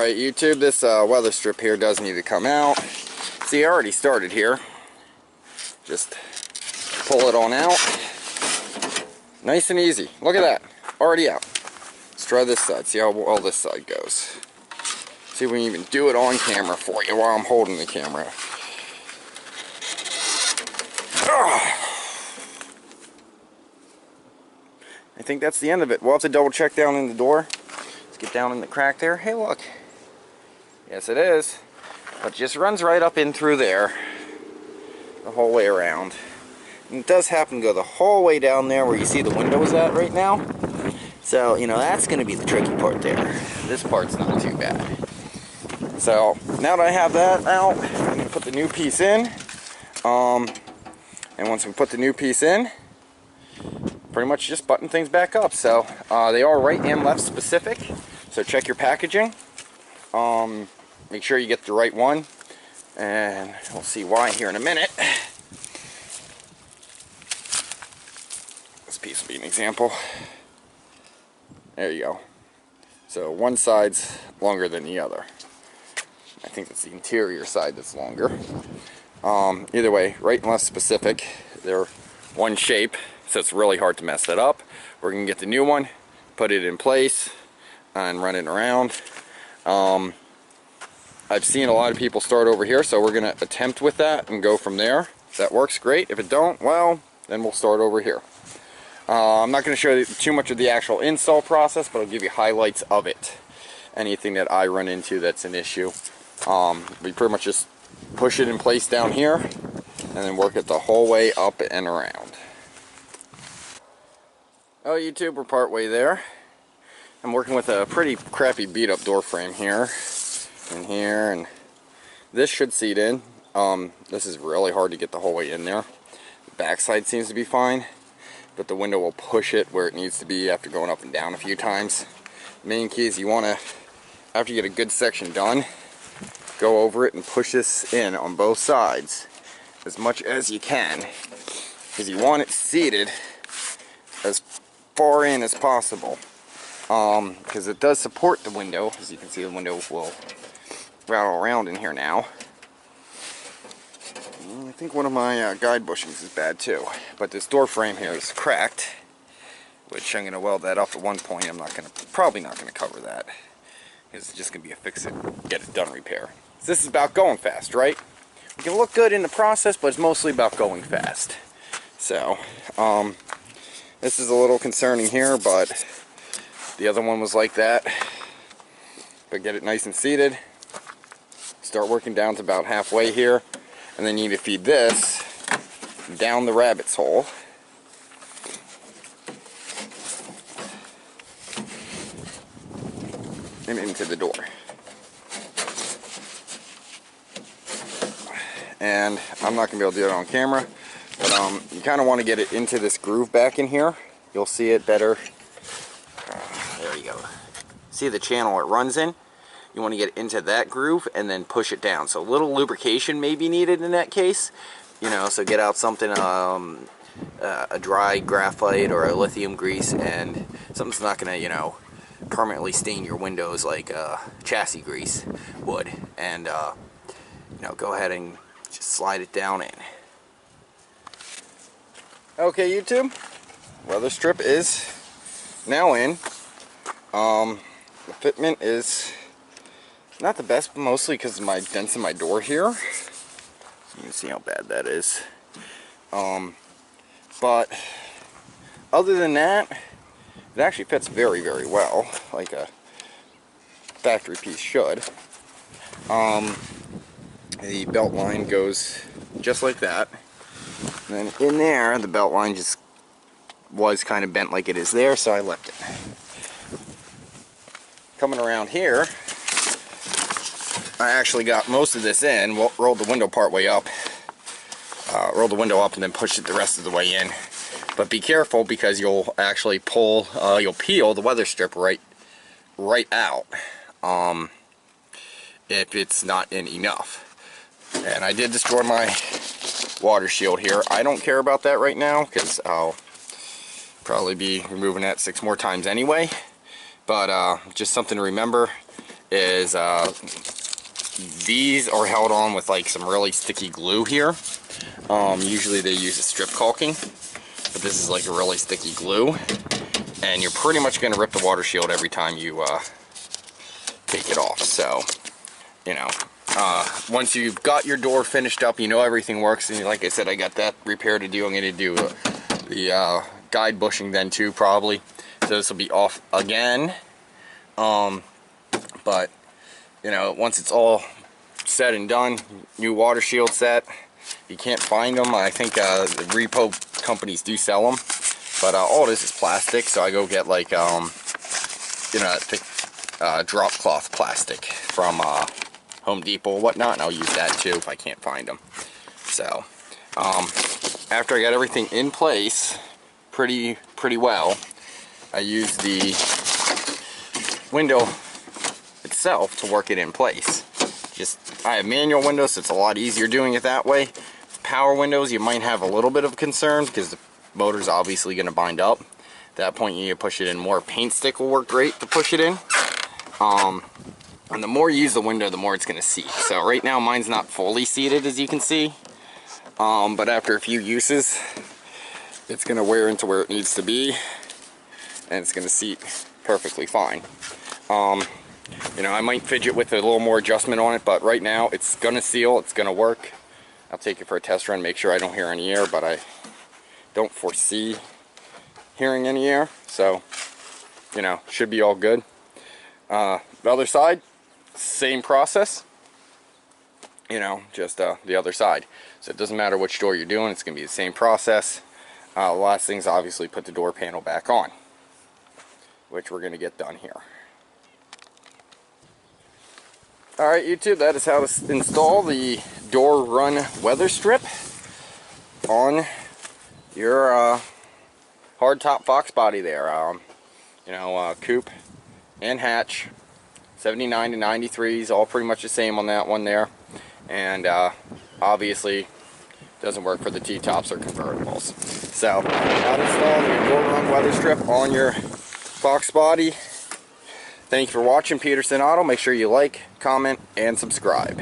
Alright YouTube, this weather strip here does need to come out. See, I already started here. Just pull it on out. Nice and easy. Look at that. Already out. Let's try this side. See how well this side goes. See if we can even do it on camera for you while I'm holding the camera. I think that's the end of it. We'll have to double check down in the door. Let's get down in the crack there. Hey, look. Yes, it is. But it just runs right up in through there. The whole way around. And it does happen to go the whole way down there where you see the window is at right now. So, you know, that's going to be the tricky part there. This part's not too bad. So, now that I have that out, I'm going to put the new piece in. And once we put the new piece in, pretty much just button things back up. So, they are right and left specific. So check your packaging. Make sure you get the right one. And we'll see why here in a minute. This piece will be an example. There you go. So one side's longer than the other. I think it's the interior side that's longer. Either way, right and left specific. They're one shape, so it's really hard to mess that up. We're going to get the new one, put it in place, and run it around. I've seen a lot of people start over here, so we're going to attempt with that and go from there. If that works, great. If it don't, well, then we'll start over here. I'm not going to show you too much of the actual install process, but I'll give you highlights of it. Anything that I run into that's an issue. We pretty much just push it in place down here, and then work it the whole way up and around. Oh, YouTube, we're part way there. I'm working with a pretty crappy beat up door frame here, and this should seat in. This is really hard to get the whole way in there. The backside seems to be fine, but the window will push it where it needs to be after going up and down a few times. The main key is you want to, after you get a good section done, go over it and push this in on both sides as much as you can, because you want it seated as far in as possible, because it does support the window. As you can see, the window will rattle around in here now. I think one of my guide bushings is bad too, but this door frame here is cracked, which I'm going to weld that up at one point. I'm probably not going to cover that, because it's just going to be a fix it, get it done repair. So this is about going fast, right? It can look good in the process, but it's mostly about going fast. So, this is a little concerning here, but the other one was like that. But get it nice and seated. Start working down to about halfway here. And then you need to feed this down the rabbit's hole. And into the door. And I'm not going to be able to do it on camera, but you kind of want to get it into this groove back in here. You'll see it better. There you go. See the channel it runs in? You want to get into that groove and then push it down. So a little lubrication may be needed in that case. You know, so get out something, a dry graphite or a lithium grease, and something's not going to, you know, permanently stain your windows like chassis grease would. And, you know, go ahead and just slide it down in. Okay, YouTube, weather strip is now in. The fitment is not the best, but mostly because of my dents in my door here. You can see how bad that is. But other than that, it actually fits very, very well, like a factory piece should. The belt line goes just like that. And then in there, the belt line just was kind of bent like it is there, so I left it. Coming around here, I actually got most of this in, rolled the window part way up, rolled the window up and then pushed it the rest of the way in. But be careful, because you'll actually pull, you'll peel the weather strip right out if it's not in enough. And I did destroy my water shield here. I don't care about that right now, because I'll probably be removing that 6 more times anyway. But just something to remember. is these are held on with like some really sticky glue here. Usually they use a strip caulking, but this is like a really sticky glue, and you're pretty much going to rip the water shield every time you take it off. So, you know, once you've got your door finished up, you know everything works, and like I said, I got that repair to do. I'm going to do the guide bushing then too, probably. So this will be off again. But, you know, once it's all said and done, new water shield set. You can't find them. I think the repo companies do sell them, but all this is plastic, so I go get like you know, that thick drop cloth plastic from Home Depot or whatnot, and I'll use that too if I can't find them. So after I got everything in place pretty well, I use the window itself to work it in place. I have manual windows, so it's a lot easier doing it that way. Power windows, you might have a little bit of concern because the motor's obviously going to bind up. At that point, you need to push it in more. Paint stick will work great to push it in. And the more you use the window, the more it's going to seat. So right now, mine's not fully seated, as you can see. But after a few uses, it's going to wear into where it needs to be, and it's going to seat perfectly fine. You know, I might fidget with a little more adjustment on it, but right now it's gonna seal, it's gonna work. I'll take it for a test run, make sure I don't hear any air, but I don't foresee hearing any air, so, you know, should be all good. The other side, same process, you know, just the other side. So it doesn't matter which door you're doing, it's gonna be the same process. The last thing is obviously put the door panel back on, which we're gonna get done here. Alright YouTube, that is how to install the door run weather strip on your hardtop Fox body there. You know, coupe and hatch, 79 to 93s, all pretty much the same on that one there. And obviously doesn't work for the T-tops or convertibles. So, how to install the door run weather strip on your Fox body. Thank you for watching Peterson Auto. Make sure you like, comment, and subscribe.